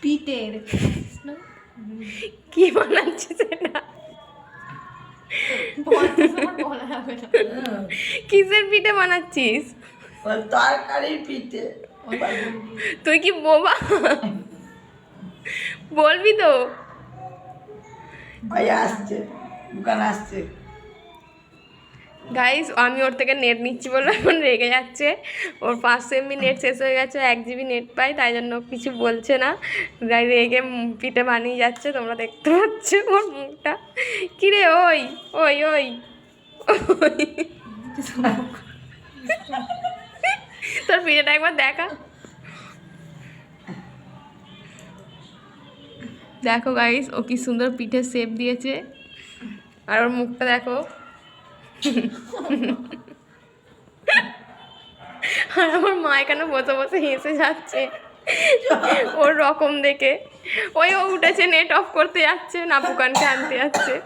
পিঠের কি বানাচ্ছিস সেটা? বলা যাবে না। কিসের পিঠে বানাচ্ছিস? তরকারির পিঠে। তুই কি বোবা? বলবি তো? ওই আসছে, দোকান আসছে। গাইস, আমি ওর থেকে নেট নিচ্ছি বলে এখন রেগে যাচ্ছে। ওর 500 MB নেট শেষ হয়ে গেছে, 1 GB নেট পাই, তাই জন্য কিছু বলছে না। রেগে পিঠে বানিয়ে যাচ্ছে, তোমরা দেখতে পাচ্ছ ওর মুখটা। কিরে ওই ওই ওই ওই। তোর পিঠেটা একবার দেখা। দেখো গাইস, ও কি সুন্দর পিঠে শেপ দিয়েছে, আর ওর মুখটা দেখো। আর আমার মা এখানে বসে বসে হেসে যাচ্ছে ওর রকম দেখে। ওই ও উঠেছে, নেট অফ করতে যাচ্ছে, নাপুকানকে আনতে যাচ্ছে।